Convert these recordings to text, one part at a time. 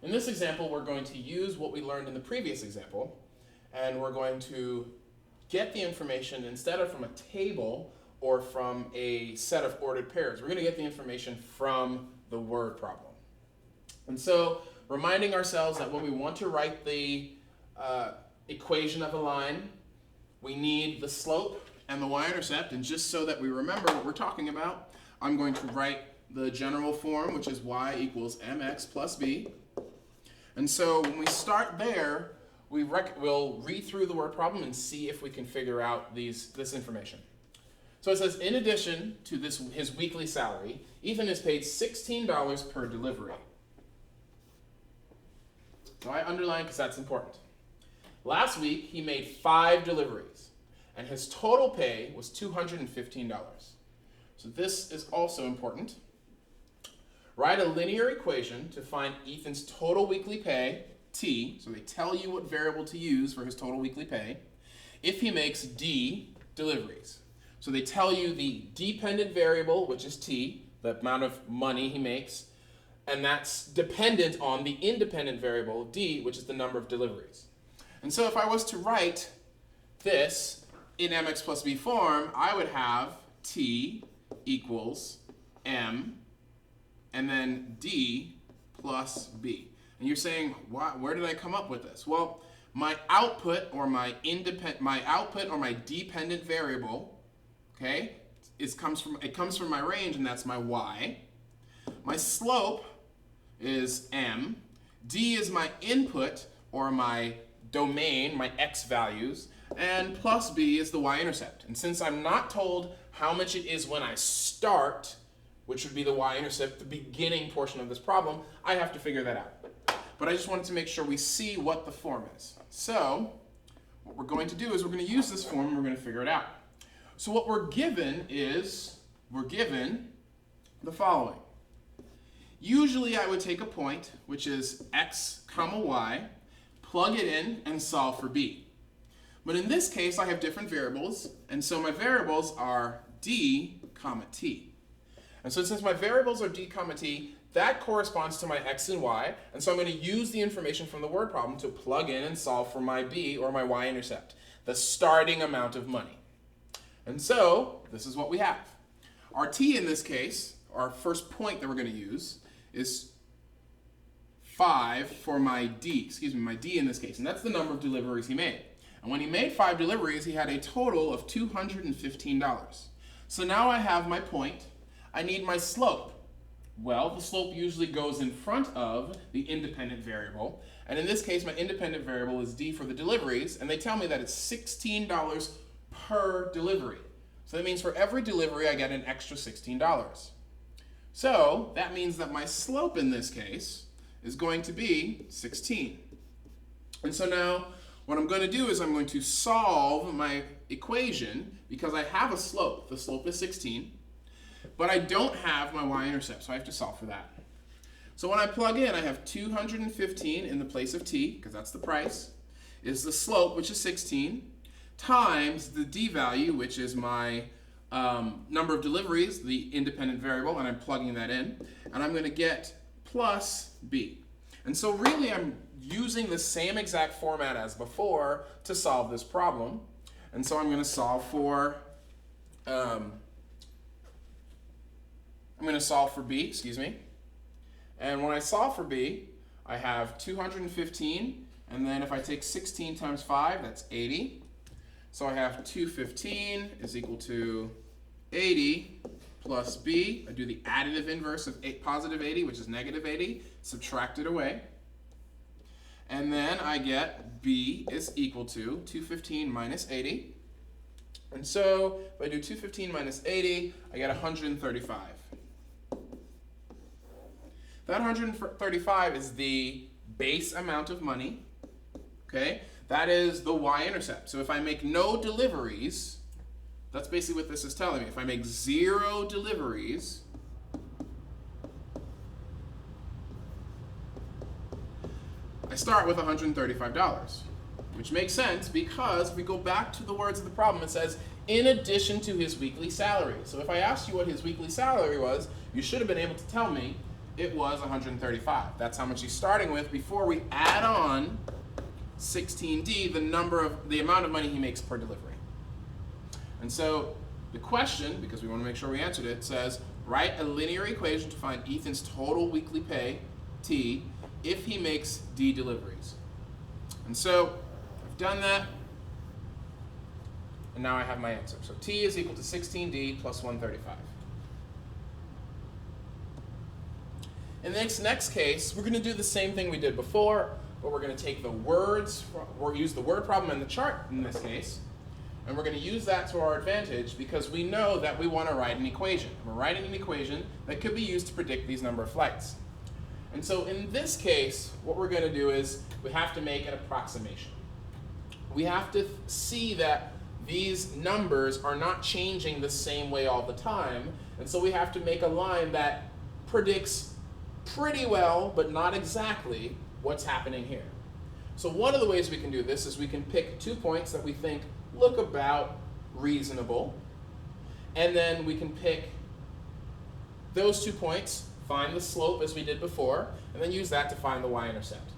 In this example, we're going to use what we learned in the previous example, and we're going to get the information instead of from a table or from a set of ordered pairs. We're going to get the information from the word problem. And so, reminding ourselves that when we want to write the equation of a line, we need the slope and the y-intercept, and just so that we remember what we're talking about, I'm going to write the general form, which is y equals mx plus b. And so when we start there, we'll read through the word problem and see if we can figure out this information. So it says, in addition to his weekly salary, Ethan is paid $16 per delivery. So I underline because that's important. Last week, he made 5 deliveries, and his total pay was $215. So this is also important. Write a linear equation to find Ethan's total weekly pay, T, so they tell you what variable to use for his total weekly pay, if he makes D deliveries. So they tell you the dependent variable, which is T, the amount of money he makes, and that's dependent on the independent variable, D, which is the number of deliveries. And so if I was to write this in mx plus b form, I would have T equals m, and then D plus b. And you're saying, where did I come up with this? Well, my output or my dependent variable, okay, it comes from my range, and that's my y. My slope is m. D is my input or my domain, my x values, and plus b is the y-intercept. And since I'm not told how much it is when I start, which would be the y-intercept, the beginning portion of this problem, I have to figure that out. But I just wanted to make sure we see what the form is. So what we're going to do is we're going to use this form and we're going to figure it out. So what we're given is, the following. Usually I would take a point, which is x comma y, plug it in, and solve for b. But in this case, I have different variables, and so my variables are d comma t. And so since my variables are d comma t, that corresponds to my x and y, and so I'm going to use the information from the word problem to plug in and solve for my b, or my y-intercept, the starting amount of money. And so this is what we have. Our t in this case, our first point that we're going to use, is 5 for my d in this case, and that's the number of deliveries he made. And when he made 5 deliveries, he had a total of $215. So now I have my point. I need my slope. Well, the slope usually goes in front of the independent variable, and in this case, my independent variable is d for the deliveries, and they tell me that it's $16 per delivery. So that means for every delivery, I get an extra $16. So that means that my slope in this case is going to be 16. And so now what I'm going to do is I'm going to solve my equation because I have a slope. The slope is 16, but I don't have my y-intercept, so I have to solve for that. So when I plug in, I have 215 in the place of t, because that's the price, is the slope, which is 16, times the d value, which is my number of deliveries, the independent variable, and I'm plugging that in, and I'm going to get plus b. And so really I'm using the same exact format as before to solve this problem. And so I'm going to solve for b, And when I solve for b, I have 215, and then if I take 16 times 5, that's 80. So I have 215 is equal to 80 plus b. I do the additive inverse of positive 80, which is negative 80, subtract it away. And then I get b is equal to 215 minus 80. And so if I do 215 minus 80, I get 135. That 135 is the base amount of money, okay? That is the y-intercept. So if I make no deliveries, that's basically what this is telling me. If I make 0 deliveries, I start with $135, which makes sense because if we go back to the words of the problem, it says, in addition to his weekly salary. So if I asked you what his weekly salary was, you should have been able to tell me it was 135. That's how much he's starting with before we add on 16D, the amount of money he makes per delivery. And so the question, because we want to make sure we answered it, says write a linear equation to find Ethan's total weekly pay, T, if he makes D deliveries. And so I've done that, and now I have my answer. So T is equal to 16D plus 135. In this next case, we're going to do the same thing we did before, but we're going to take the words, we'll use the word problem in the chart in this case, and we're going to use that to our advantage because we know that we want to write an equation. We're writing an equation that could be used to predict these number of flights. And so in this case, what we're going to do is we have to make an approximation. We have to see that these numbers are not changing the same way all the time, and so we have to make a line that predicts pretty well, but not exactly, what's happening here. So one of the ways we can do this is we can pick 2 points that we think look about reasonable, and then we can pick those 2 points, find the slope as we did before, and then use that to find the y-intercept.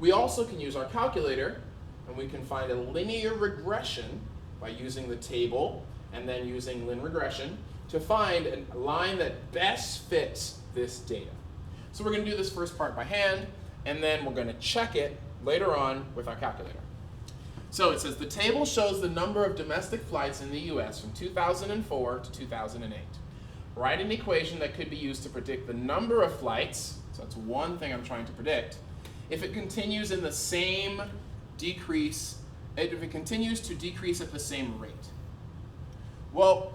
We also can use our calculator, and we can find a linear regression by using the table and then using linear regression to find a line that best fits this data. So we're going to do this first part by hand, and then we're going to check it later on with our calculator. So it says the table shows the number of domestic flights in the US from 2004 to 2008. Write an equation that could be used to predict the number of flights, so that's one thing I'm trying to predict, if it continues in the same decrease, if it continues to decrease at the same rate. Well,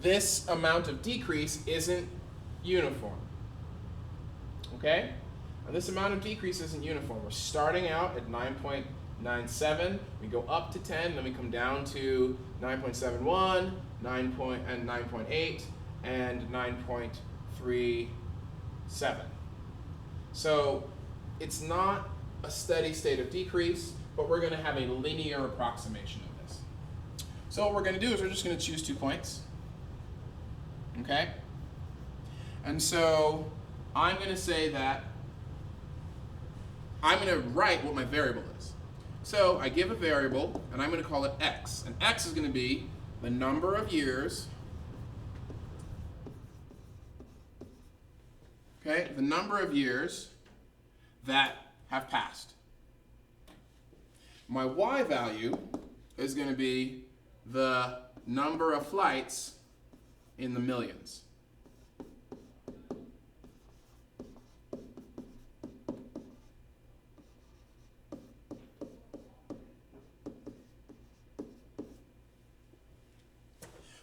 this amount of decrease isn't uniform. Okay? And this amount of decrease isn't uniform. We're starting out at 9.97, we go up to 10, then we come down to 9.71, 9.8, and 9.37. So it's not a steady state of decrease, but we're going to have a linear approximation of this. So what we're going to do is we're just going to choose 2 points. Okay? And so I'm going to say that I'm going to write what my variable is. So I give a variable, and I'm going to call it x. And x is going to be the number of years, okay, the number of years that have passed. My y value is going to be the number of flights in the millions.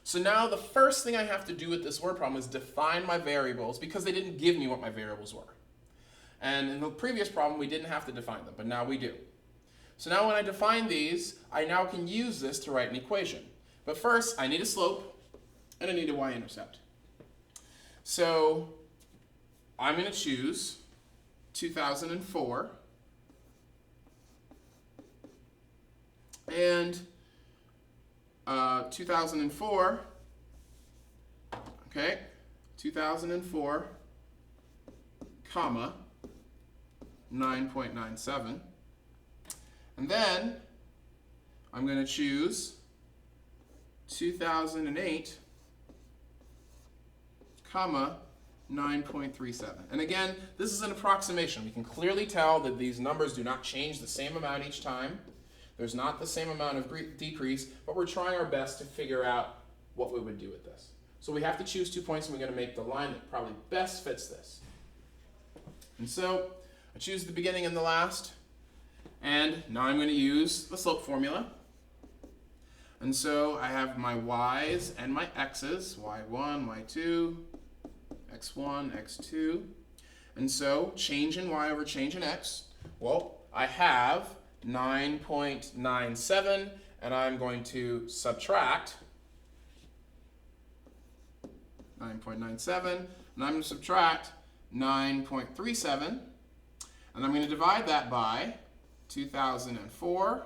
So now the first thing I have to do with this word problem is define my variables because they didn't give me what my variables were. And in the previous problem, we didn't have to define them, but now we do. So now when I define these, I now can use this to write an equation. But first, I need a slope, and I need a y-intercept. So I'm going to choose 2004, and 2004, okay, 2004, comma, 9.97. And then I'm going to choose 2008, comma, 9.37. And again, this is an approximation. We can clearly tell that these numbers do not change the same amount each time. There's not the same amount of decrease, but we're trying our best to figure out what we would do with this. So we have to choose 2 points, and we're going to make the line that probably best fits this. And so I choose the beginning and the last, and now I'm going to use the slope formula. And so I have my y's and my x's, y1, y2, x1, x2. And so change in y over change in x, well, I have 9.97, and I'm going to subtract 9.97, and I'm going to subtract 9.37, and I'm going to divide that by 2004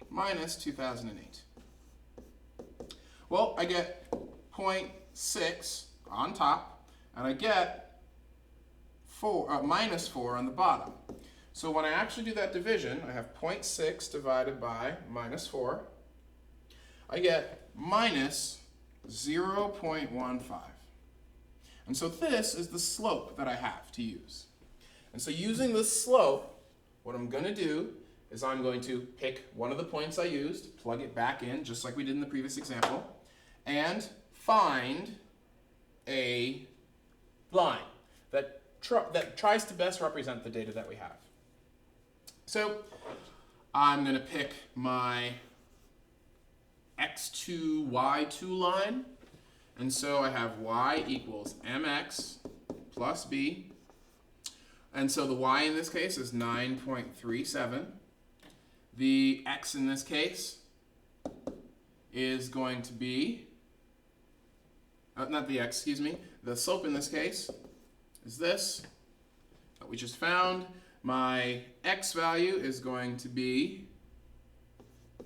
minus 2008. Well, I get 0.6 on top, and I get minus 4 on the bottom. So when I actually do that division, I have 0.6 divided by minus 4. I get minus 0.15. And so this is the slope that I have to use. And so using this slope, what I'm going to do is I'm going to pick one of the points I used, plug it back in, just like we did in the previous example, and find a line that tries to best represent the data that we have. So I'm going to pick my x2, y2 line. And so I have y equals mx plus b. And so the y in this case is 9.37. The x in this case is going to be, not the x, excuse me. The slope in this case is this that we just found. My x value is going to be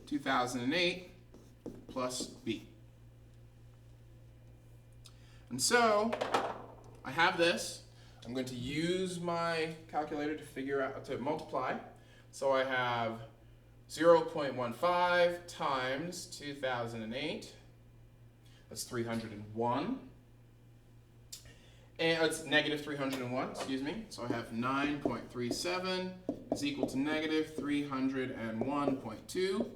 2008 plus b. And so I have this. I'm going to use my calculator to multiply. So I have 0.15 times 2008. That's 301. And it's negative 301, excuse me. So I have 9.37 is equal to negative 301.2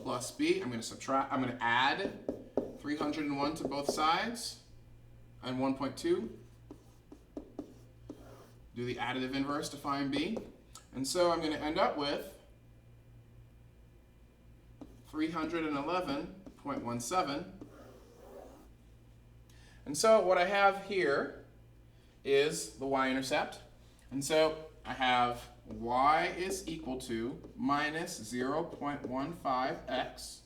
plus b. I'm going to add 301 to both sides and 1.2. Do the additive inverse to find b. And so I'm going to end up with 311.17. And so what I have here is the y-intercept. And so I have y is equal to minus 0.15x.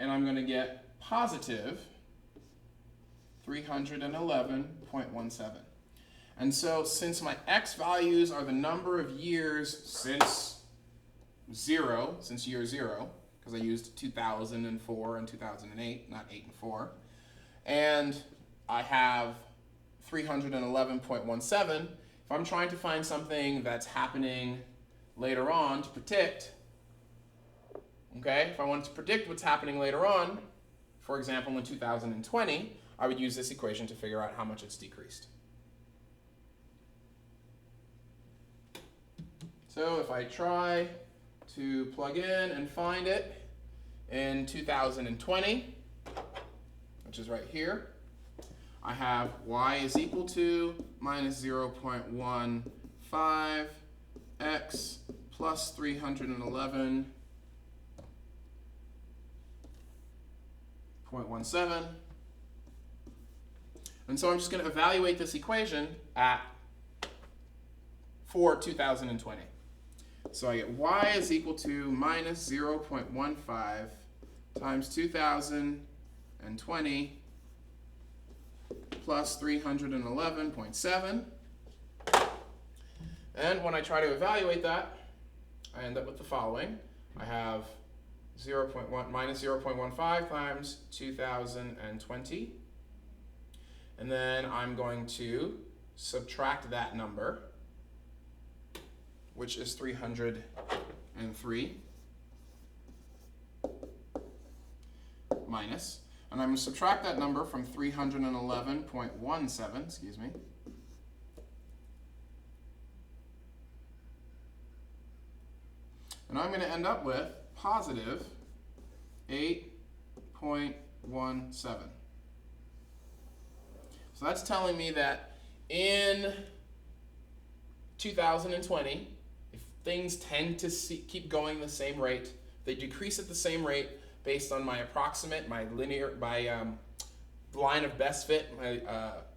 And I'm going to get positive 311.17. And so since my x values are the number of years since year 0, because I used 2004 and 2008, not 8 and 4, and I have 311.17, if I'm trying to find something that's happening later on to predict, okay, if I wanted to predict what's happening later on, for example in 2020, I would use this equation to figure out how much it's decreased. So if I try to plug in and find it in 2020, which is right here, I have y is equal to minus 0.15x plus 311.17. And so I'm just going to evaluate this equation for 2020. So I get y is equal to minus 0.15 times 2020 plus 311.7. And when I try to evaluate that, I end up with the following. I have minus 0.15 times 2020. And then I'm going to subtract that number, which is 303, minus, and I'm going to subtract that number from 311.17, excuse me, and I'm going to end up with positive 8.17. So that's telling me that in 2020, if things tend to keep going the same rate, they decrease at the same rate based on my approximate, my line of best fit, my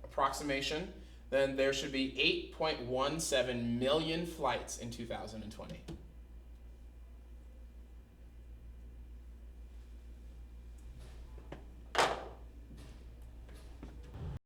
approximation, then there should be 8.17 million flights in 2020.